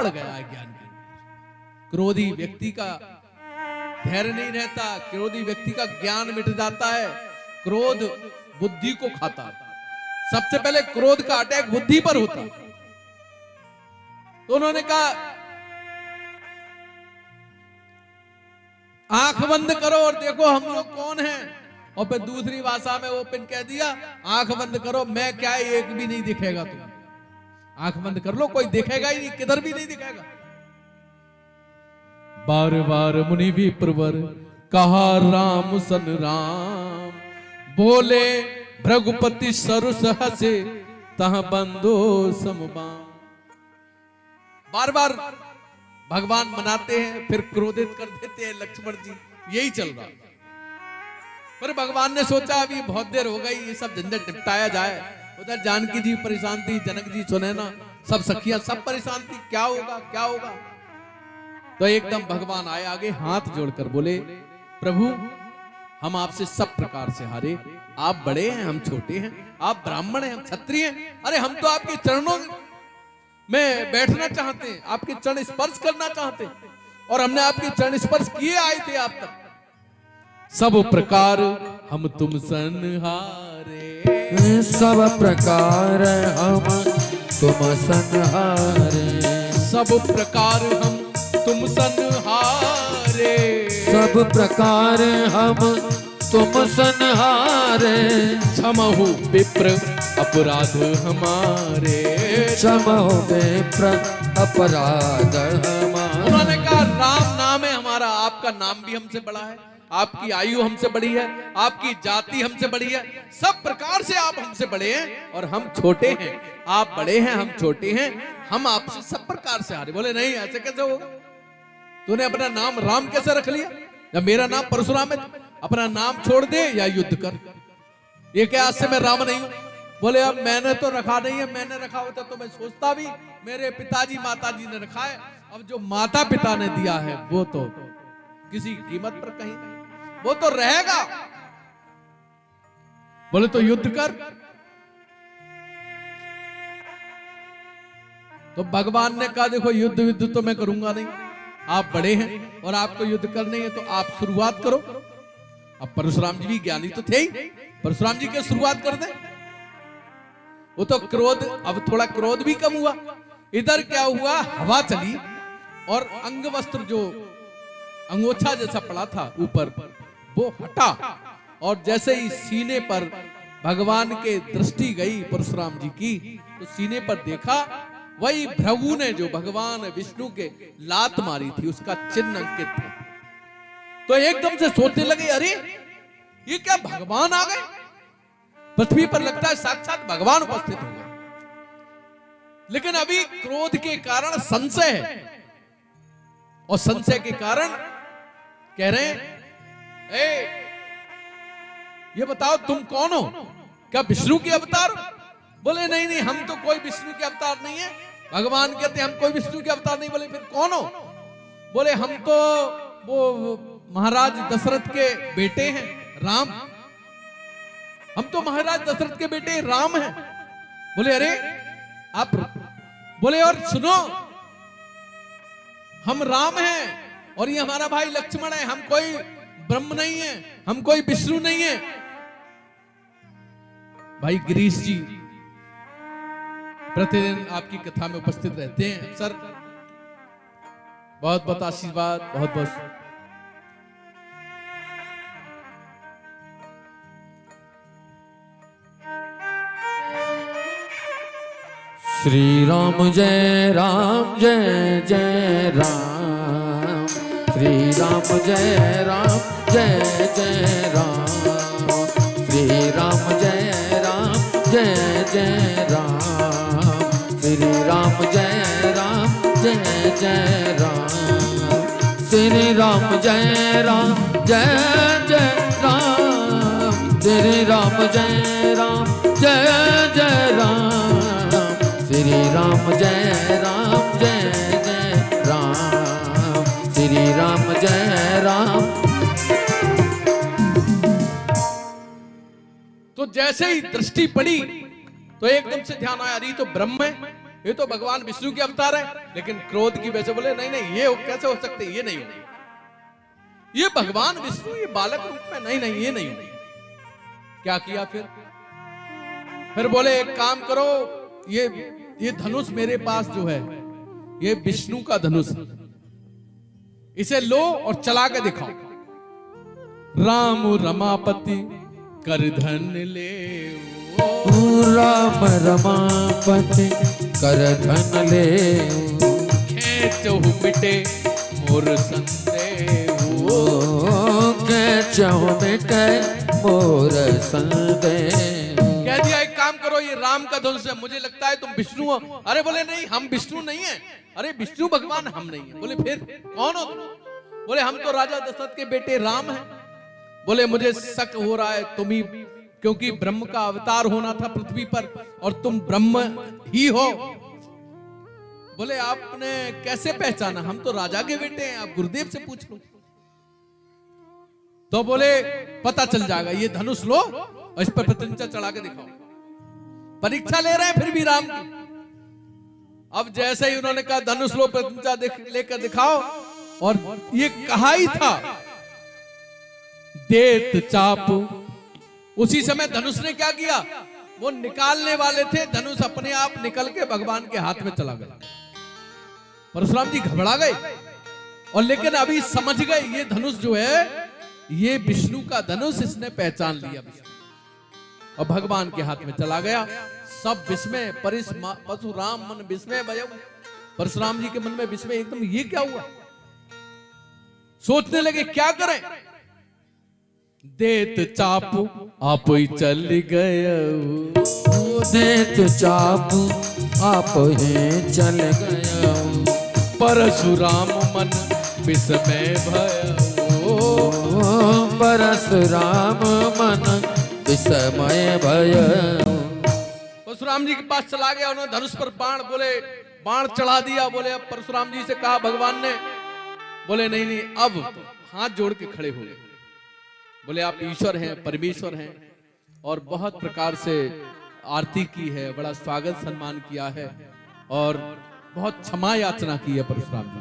पड़ गया है ज्ञान के। क्रोधी व्यक्ति का धैर्य नहीं रहता, क्रोधी व्यक्ति का ज्ञान मिट जाता है। क्रोध बुद्धि को खाता है। सबसे पहले क्रोध का अटैक बुद्धि पर होता है। तो उन्होंने कहा आंख बंद करो और देखो हम लोग कौन हैं। और फिर दूसरी भाषा में ओपन कह दिया आंख बंद करो, मैं क्या एक भी नहीं दिखेगा। तुम आंख बंद कर लो, कोई दिखेगा ही नहीं, किधर भी नहीं दिखेगा। बार बार मुनि भी प्रवर कहा राम सन राम, बोले भृगुपति सरुस हसे तह बंदो समबाम। बार बार भगवान मनाते हैं फिर क्रोधित कर देते हैं लक्ष्मण जी, यही चल रहा। पर भगवान ने सोचा अभी बहुत देर हो गई, ये सब झंझट निपटाया जाए। उधर जानकी जी परेशान थी, जनक जी सुनैना सब सखियां सब परेशान थी, क्या होगा क्या होगा। तो एकदम भगवान आए आगे, हाथ जोड़कर बोले प्रभु हम आपसे सब प्रकार से हारे। आप बड़े हैं हम छोटे हैं, आप ब्राह्मण हैं हम क्षत्रिय हैं। अरे हम तो आपके चरणों में बैठना चाहते हैं, आपके चरण स्पर्श करना चाहते हैं, और हमने आपके चरण स्पर्श किए आए थे आप तक। सब प्रकार हम तुम सनहारे, सब प्रकार हम तुम सनहारे, सब प्रकार हम तुम सनहारे, सब प्रकार हम तुम सनहारे। क्षमहु विप्र अपराध हमारे, क्षमहु विप्र अपराध हमारे। उन्होंने कहा राम नाम है हमारा, आपका नाम भी हमसे बड़ा है, आपकी आयु हमसे बड़ी है, आपकी जाति हमसे बड़ी है, सब प्रकार से आप हमसे बड़े हैं और हम छोटे हैं। आप बड़े हैं हम छोटे हैं, हम आपसे सब प्रकार से हारे। बोले नहीं ऐसे कैसे होगा, तूने अपना नाम राम कैसे रख लिया, जब मेरा नाम परशुराम है। अपना नाम छोड़ दे या युद्ध कर। ये क्या आज से मैं राम नहीं हूं। बोले अब मैंने तो रखा नहीं है, मैंने रखा होता तो मैं सोचता भी मेरे पिताजी माताजी ने रखा है। अब जो माता पिता ने दिया है वो तो किसी कीमत पर कहीं नहीं, वो तो रहेगा। बोले तो युद्ध कर। तो भगवान ने कहा देखो युद्ध तो मैं करूंगा नहीं, आप बड़े हैं और आपको युद्ध करनी है तो आप शुरुआत करो। अब परशुराम जी भी ज्ञानी तो थे ही, परशुराम जी के शुरुआत कर दे। वो तो क्रोध, अब थोड़ा क्रोध भी कम हुआ। इधर क्या हुआ, हवा चली और अंग वस्त्र जो अंगोछा जैसा पड़ा था ऊपर वो हटा, और जैसे ही सीने पर भगवान के दृष्टि गई परशुराम जी की, तो सीने पर देखा वही भृगु ने जो भगवान विष्णु के लात मारी थी उसका चिन्ह अंकित था। तो एकदम से सोचने लगे अरे ये क्या भगवान आ गए, पृथ्वी पर लगता है साक्षात भगवान उपस्थित हो गए। लेकिन अभी क्रोध के कारण संशय है, और संशय के कारण कह रहे हैं ये बताओ तुम कौन हो, क्या विष्णु के अवतार। बोले नहीं नहीं हम तो कोई विष्णु के अवतार नहीं है। भगवान कहते हम कोई विष्णु के अवतार नहीं। बोले फिर कौन हो। बोले हम तो वो महाराज दशरथ के बेटे हैं राम, हम तो महाराज दशरथ के बेटे राम हैं। बोले अरे आप, बोले और सुनो हम राम हैं और ये हमारा भाई लक्ष्मण है, हम कोई ब्रह्म नहीं है, हम कोई विष्णु नहीं है। भाई गिरीश जी प्रतिदिन आपकी कथा में उपस्थित रहते हैं सर, बहुत बहुत आशीर्वाद, बहुत बहुत। श्री राम जय राम जय जय राम, श्री राम जय राम जय जय राम, श्री राम जय राम जय जय राम, श्री राम जय राम जय जय राम, श्री राम जय राम जय जय राम, श्री राम जय राम जय जय राम, श्री राम जय राम जय जय राम, श्री राम जय राम। तो जैसे ही दृष्टि पड़ी तो एकदम से ध्यान आया, अरे तो ब्रह्म है, ये तो भगवान विष्णु के अवतार है। लेकिन क्रोध की वजह से बोले नहीं नहीं, ये कैसे हो सकते, ये नहीं होंगे, ये भगवान विष्णु ये बालक रूप में, नहीं नहीं ये नहीं होंगे। क्या किया फिर बोले एक काम करो, ये धनुष मेरे पास जो है ये विष्णु का धनुष है, इसे लो और चला के दिखाओ। राम रमापति कर धन ले, राम रमापति कर धन ले, खेचहु मिटे मोर संदेह, खेचहु मिटे मोर संदेह। कह दिया एक काम करो, ये राम का धनुष है, मुझे लगता है तुम विष्णु हो। अरे बोले नहीं, हम विष्णु नहीं है। अरे विष्णु भगवान हम नहीं है। बोले फिर कौन हो तुम? बोले हम तो राजा दशरथ के बेटे राम हैं। बोले मुझे शक हो रहा है तुम ही, क्योंकि ब्रह्म का अवतार होना था पृथ्वी पर और तुम ब्रह्म ही हो। बोले आपने कैसे पहचाना? हम तो राजा के बेटे हैं, आप गुरुदेव से पूछ लो। तो बोले पता चल जाएगा, ये धनुष लो और इस पर प्रतिंचा चढ़ा के दिखाओ। परीक्षा ले रहे हैं फिर भी राम की। अब जैसे ही उन्होंने कहा धनुष लो, प्रतिंचा लेकर दिखाओ, और ये कहा ही था देत चाप। उसी समय धनुष ने क्या किया, वो निकालने वाले थे, धनुष अपने आप निकल के भगवान के हाथ में चला गया। परशुराम जी घबरा गए, और लेकिन अभी समझ गए ये धनुष जो है ये विष्णु का धनुष, इसने पहचान लिया विष्णु, और भगवान के हाथ में चला गया। सब विस्मय, परशुराम मन विस्मय भयउ। परशुराम जी के मन में विस्मय, एकदम ये क्या हुआ? सोचने लगे क्या करें। देत चाप आप ही चल गए, देत चाप आप ही चल गए, परशुराम मन विस्मय भयउ, परशुराम मन विस्मय भयउ। परशुराम जी के पास चला गया, उन्होंने धनुष पर बोले बाण चढ़ा दिया। बोले अब परशुराम जी से कहा भगवान ने, बोले नहीं नहीं, अब हाथ जोड़ के खड़े हो गए। बोले आप ईश्वर हैं, परमेश्वर हैं, और बहुत प्रकार से आरती की है, बड़ा स्वागत सम्मान किया है, और बहुत क्षमा याचना की है परशुराम जी।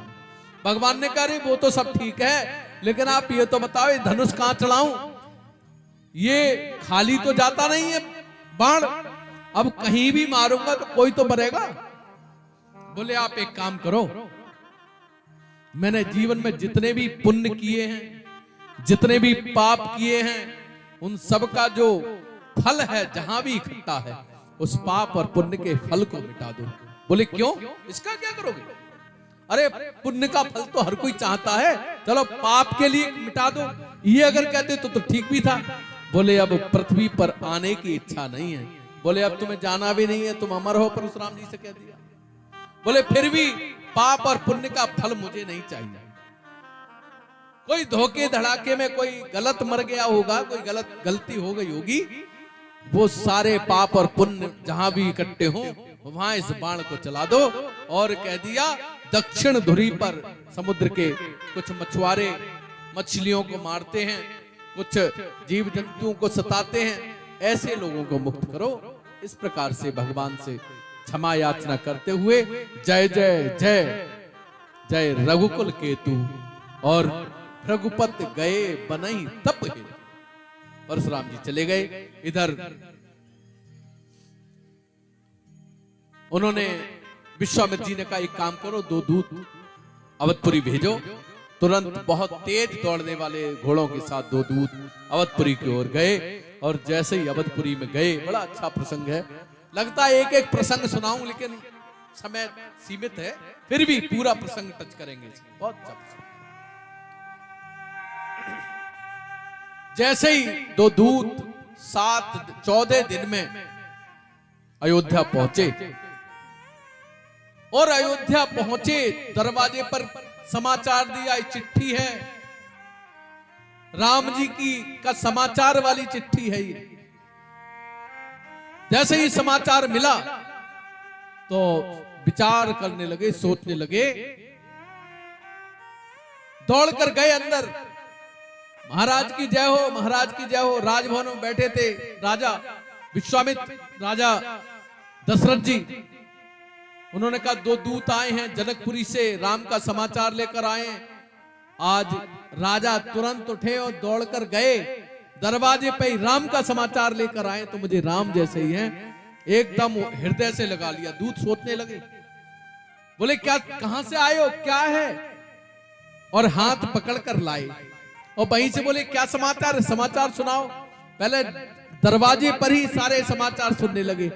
भगवान ने कहा वो तो सब ठीक है, लेकिन आप ये तो बताओ ये धनुष कहां चढ़ाऊं? ये खाली तो जाता नहीं है बाण, अब कहीं भी मारूंगा तो कोई तो मरेगा। बोले आप एक काम करो, मैंने जीवन में जितने भी पुण्य किए हैं, जितने भी पाप किए हैं, उन सब का जो फल है जहां भी इकट्ठा है, उस पाप और पुण्य के फल को मिटा दो। बोले क्यों, इसका क्या करोगे? अरे पुण्य का फल तो हर कोई चाहता है, चलो पाप के लिए मिटा दो। ये अगर कहते तो ठीक भी था। बोले अब पृथ्वी पर आने की इच्छा नहीं है। बोले अब तुम्हें जाना भी नहीं है, तुम अमर हो, परशुराम जी से कह दिया। बोले फिर भी पाप और पुण्य का फल मुझे नहीं चाहिए। कोई धोखे धड़ाके में कोई गलत मर गया होगा, कोई गलती हो गई होगी, वो सारे पाप और पुण्य जहां भी इकट्ठे हो वहां इस बाण को चला दो। और कह दिया दक्षिण धुरी पर समुद्र के कुछ मछुआरे मछलियों को मारते हैं, कुछ जीव जंतुओं को सताते हैं, ऐसे लोगों को मुक्त करो। इस प्रकार से भगवान से क्षमा याचना करते हुए जय जय जय जय रघुकुल केतु और रघुपत गए बनई तप है। परशुराम जी चले गए। इधर उन्होंने विश्वामित्र जी ने कहा एक काम करो, 2 दूत अवधपुरी भेजो। तुरंत बहुत तेज दौड़ने वाले घोड़ों के साथ 2 दूत अवधपुरी की ओर गए, और जैसे ही अवधपुरी में गए, बड़ा अच्छा प्रसंग है, लगता है एक एक प्रसंग सुनाऊं लेकिन समय सीमित है, फिर भी पूरा प्रसंग टच करेंगे। बहुत अच्छा प्रसंग। जैसे ही 2 दूत 14 दिन में अयोध्या पहुंचे, और अयोध्या पहुंचे, दरवाजे पर समाचार दिया, चिट्ठी है राम जी की का समाचार वाली चिट्ठी है ये। जैसे ही समाचार मिला तो विचार करने लगे, सोचने लगे, दौड़कर गए अंदर। महाराज की जय हो, महाराज की जय हो। राजभवन में बैठे थे राजा विश्वामित्र, राजा दशरथ जी। उन्होंने कहा 2 दूत आए हैं जनकपुरी से, राम का समाचार लेकर आए हैं। आज राजा तुरंत उठे और दौड़कर गए, दरवाजे पे ही राम का समाचार लेकर आए, तो मुझे राम जैसे ही हैं, एकदम हृदय से लगा लिया। दूत सोचने लगे, बोले क्या, कहां से आए हो, क्या है, और हाथ पकड़कर लाए और वहीं से बोले क्या समाचार है, समाचार सुनाओ। पहले दरवाजे पर ही सारे समाचार सुनने लगे।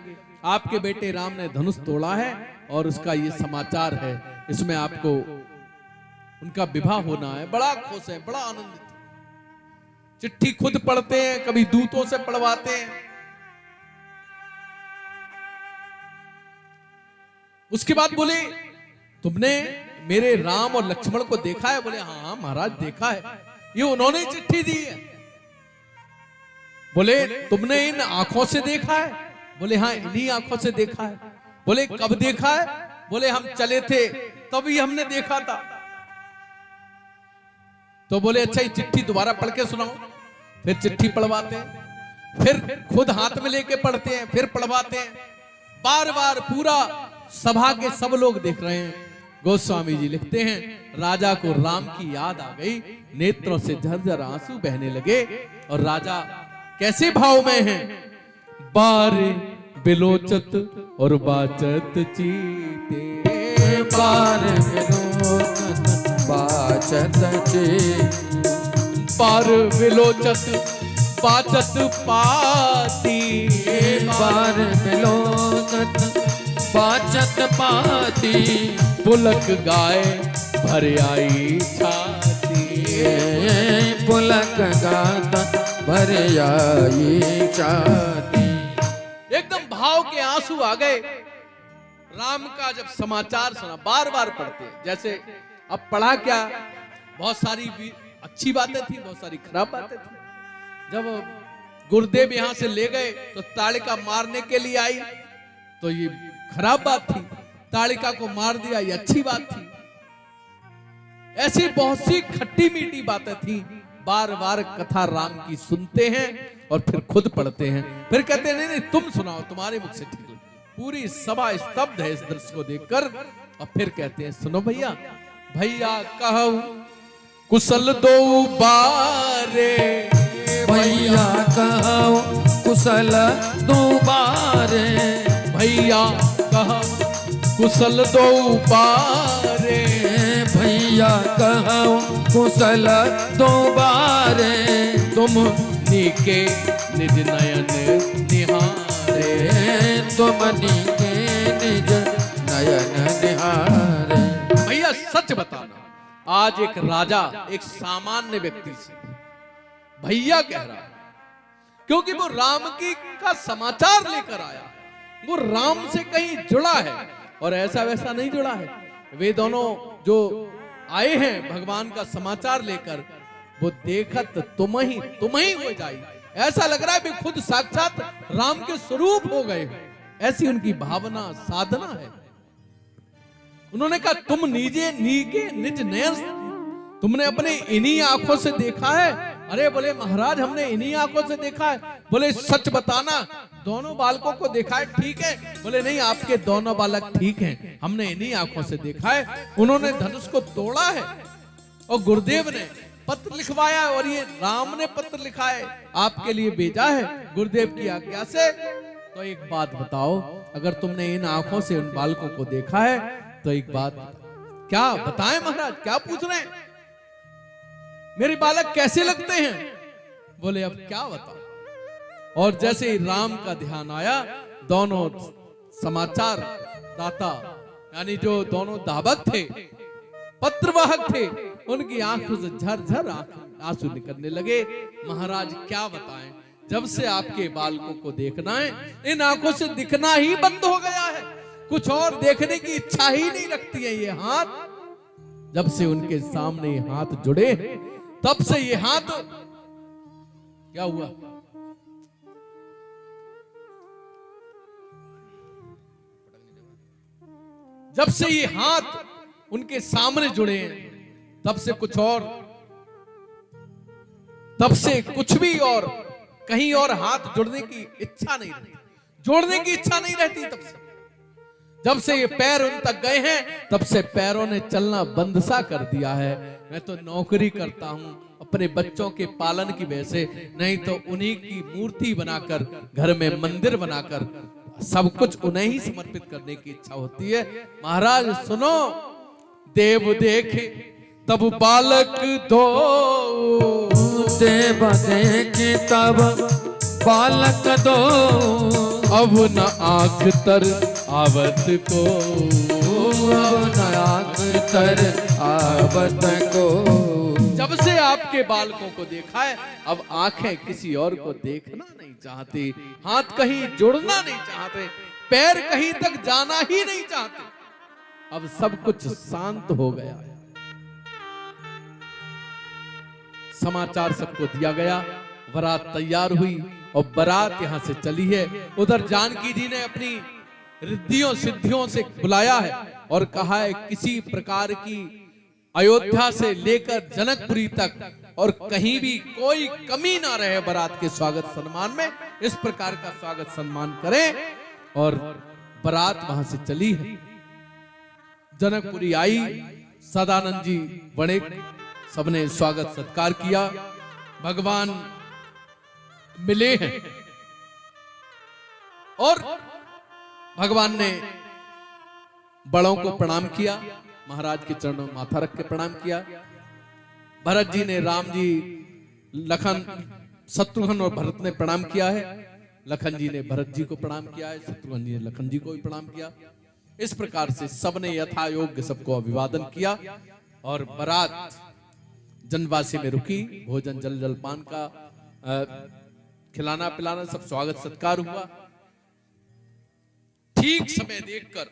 आपके बेटे राम ने धनुष तोड़ा है और उसका ये समाचार है, इसमें आपको उनका विवाह होना है। बड़ा खुश है, बड़ा आनंदित है। चिट्ठी खुद पढ़ते हैं, कभी दूतों से पढ़वाते हैं। उसके बाद बोले तुमने मेरे राम और लक्ष्मण को देखा है? बोले हाँ महाराज देखा है, ये उन्होंने ही चिट्ठी दी है। बोले तुमने इन आंखों से देखा है? बोले हाँ इन्हीं आंखों से देखा है। बोले कब देखा है? बोले हम चले थे तभी हमने देखा था। तो बोले अच्छा ये चिट्ठी दोबारा पढ़ के सुनाओ। फिर चिट्ठी पढ़वाते हैं, फिर खुद हाथ में लेके पढ़ते हैं, फिर पढ़वाते हैं। बार बार पूरा सभा के सब लोग देख रहे हैं। गोस्वामी जी लिखते हैं राजा को राम की याद आ गई, नेत्रों से झरझर आंसू बहने लगे और राजा कैसे भाव में हैं? बारे बिलोचत और बाचत चीते, बार विलोचत बाचत चीते, बार विलोचत बाचत पाती, बार विलोचत बाचत पाती, पुलक गाय भर आई छाती, पुलक गाता भर आई छाती। एकदम भाव के आंसू आ गए। राम का जब समाचार सुना, बार बार पढ़ते हैं। जैसे अब पढ़ा क्या, बहुत सारी अच्छी बातें थी, बहुत सारी खराब बातें थी। जब गुरुदेव यहां से ले गए तो ताड़िका मारने के लिए आई, तो ये खराब बात थी। ताड़िका को मार दिया, ये अच्छी बात थी। ऐसी बहुत सी खट्टी मीठी बातें थी। बार बार कथा राम की सुनते हैं और फिर खुद पढ़ते हैं, फिर कहते हैं नहीं नहीं तुम सुनाओ, तुम्हारे मुख से ठीक लगे। पूरी सभा स्तब्ध है इस दृश्य को देखकर। और फिर कहते हैं सुनो भैया, भैया कहो कुशल दो बारे, भैया कहो कुशल दो बारे, भैया कहो कुशल दो बारे, भैया कहो कुशल दो बारे, तुम नीके निज नयन निहारे, तुम नीके निज नयन निहारे। भैया सच बताना, आज एक राजा एक सामान्य व्यक्ति से भैया कह रहा है, क्योंकि वो राम की का समाचार लेकर आया, वो राम से कहीं जुड़ा है और ऐसा वैसा नहीं जुड़ा है। वे दोनों जो आए हैं भगवान का समाचार लेकर, वो देखत तुम ही हो जाए, ऐसा लग रहा है वे खुद साक्षात राम के स्वरूप हो गए, ऐसी उनकी भावना साधना है। उन्होंने कहा तुम नीजे नीके निज नयन, तुमने अपने इन्हीं आंखों से देखा है? अरे बोले महाराज हमने इन्हीं आंखों से देखा है। बोले सच बताना, दोनों बालकों को देखा है ठीक है? बोले नहीं आपके दोनों बालक ठीक हैं, हमने इन्हीं आंखों से देखा है। उन्होंने धनुष को तोड़ा है और गुरुदेव ने पत्र लिखवाया है, और ये राम ने पत्र लिखा है आपके लिए भेजा है गुरुदेव की आज्ञा से। तो एक बात बताओ, अगर तुमने इन आंखों से उन बालकों को देखा है तो एक बात क्या बताएं महाराज, क्या पूछ रहे हैं? मेरे बालक कैसे लगते हैं? बोले अब क्या बताओ। और जैसे ही राम का ध्यान आया, दोनों समाचार दाता यानी जो दोनों दावक थे, पत्रवाहक थे, उनकी आंखों से झरझर आंसू निकलने लगे। महाराज क्या बताएं, जब से आपके बालकों को देखना है, इन आंखों से दिखना ही बंद हो गया है, कुछ और देखने की इच्छा ही नहीं रखती है। ये हाथ जब से उनके सामने हाथ जुड़े, तब से ये हाथ क्या हुआ? जब से ये हाथ उनके सामने जुड़े हैं, तब से कुछ और, तब से कुछ भी और कहीं और हाथ जुड़ने की इच्छा नहीं रहती, जोड़ने की इच्छा नहीं रहती। तब से जब से ये पैर उन तक गए हैं तब से पैरों ने चलना बंद सा कर दिया है। मैं तो नौकरी करता हूं अपने बच्चों के पालन की वजह से, नहीं तो उन्हीं की मूर्ति बनाकर घर में मंदिर बनाकर सब कुछ उन्हें ही समर्पित करने की इच्छा होती है। महाराज सुनो, देव देखे तब बालक दो, देव देखे तब बालक दो, अब न आंख तर आवत को, अब न आंख तर आवत को। जब से आपके बालकों को देखा है अब आंखें किसी और को देखना नहीं चाहती, हाथ कहीं जुड़ना नहीं चाहते, पैर कहीं तक जाना ही नहीं चाहते। अब सब कुछ शांत हो गया है। समाचार सबको दिया गया, बारात तैयार हुई और बारात यहां से चली है। उधर जानकी जी ने अपनी रिद्धियों सिद्धियों से बुलाया है और कहा है किसी प्रकार की अयोध्या से लेकर जनकपुरी तक और कहीं भी कोई कमी ना रहे बारात के स्वागत सम्मान में, इस प्रकार का स्वागत सम्मान करें। और बारात वहां से चली है, जनकपुरी आई, सदानंद जी बड़े, सबने स्वागत सत्कार किया, भगवान मिले हैं और भगवान ने बड़ों को प्रणाम किया, महाराज के चरणों में माथा रख के प्रणाम किया। भरत जी ने राम जी, लखन, शत्रुघ्न और भरत ने प्रणाम किया है, लखन जी ने भरत जी को प्रणाम किया है, शत्रुघ्न जी ने लखन जी को भी प्रणाम किया। इस प्रकार से सबने यथा योग्य सबको अभिवादन किया और बारात जनवासी में रुकी। भोजन जल जलपान का खिलाना पिलाना सब स्वागत सत्कार हुआ। ठीक समय देखकर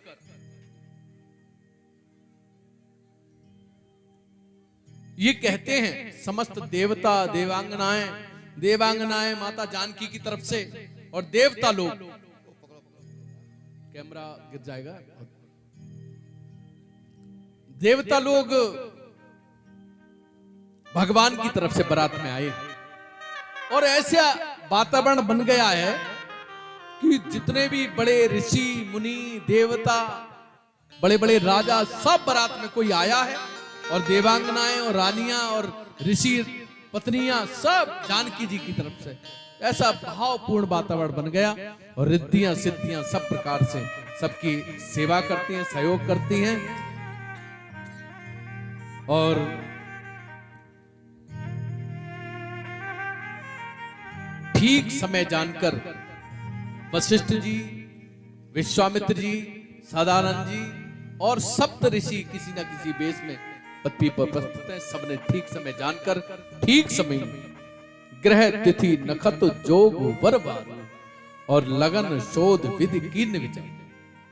ये कहते हैं समस्त देवता देवांगनाएं माता जानकी की तरफ से और देवता लोग, कैमरा गिर जाएगा, देवता लोग भगवान की तरफ से बारात में आए और ऐसा वातावरण बन गया है कि जितने भी बड़े ऋषि मुनि देवता बड़े बड़े राजा सब बारात में कोई आया है और देवांगनाएं और रानियां और ऋषि पत्नियां सब जानकी जी की तरफ से, ऐसा भावपूर्ण वातावरण बन गया और रिद्धियां सिद्धियां सब प्रकार से सबकी सेवा करती हैं, सहयोग करती हैं। और ठीक समय जानकर वशिष्ठ जी, विश्वामित्र जी, सदानंद जी और सप्त ऋषि किसी न किसी वेश में पृथ्वी पर उपस्थित हैं। सबने ठीक समय जानकर ठीक समय ग्रह तिथि नक्षत्र जोग वर और लगन शोध विधि कीर्ण विचार,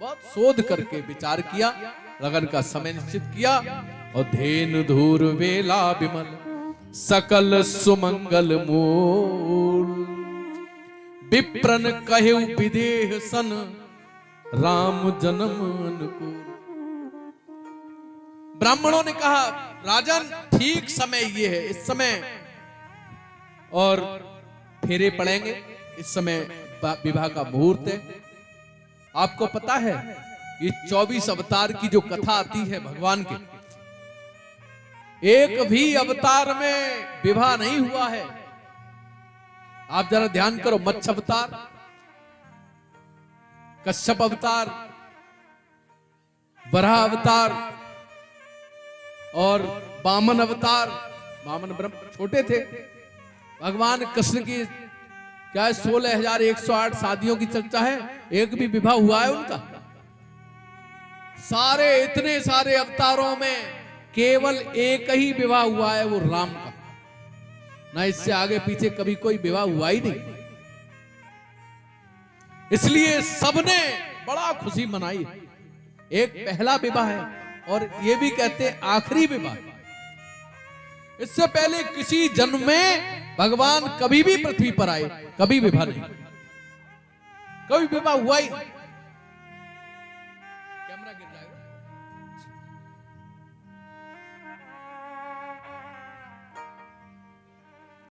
बहुत शोध करके विचार किया, लगन का समय निश्चित किया और धेनु धूर वेला विमल सकल सुमंगल मूल विप्रन कहे विदेह सन राम जन्म अनुकूल। ब्राह्मणों ने कहा राजन ठीक समय ये है, इस समय और फेरे पड़ेंगे, इस समय विवाह का मुहूर्त है। आपको पता है ये 24 अवतार की जो कथा आती है भगवान के, एक भी अवतार में विवाह नहीं हुआ है। आप जरा ध्यान करो, मत्स्य अवतार, कश्यप अवतार, वराह अवतार और वामन अवतार। वामन ब्रह्म छोटे थे, भगवान कृष्ण की क्या है 16,108 शादियों की चर्चा है, एक भी विवाह हुआ है उनका? सारे इतने सारे अवतारों में केवल एक ही विवाह हुआ है, वो राम का। ना इससे आगे पीछे कभी कोई विवाह हुआ ही नहीं। इसलिए सबने बड़ा खुशी मनाई। एक पहला विवाह है और ये भी कहते हैं आखिरी विवाह। इससे पहले किसी जन्म में भगवान कभी भी पृथ्वी पर आए, कभी विवाह नहीं, कभी विवाह हुआ ही नहीं।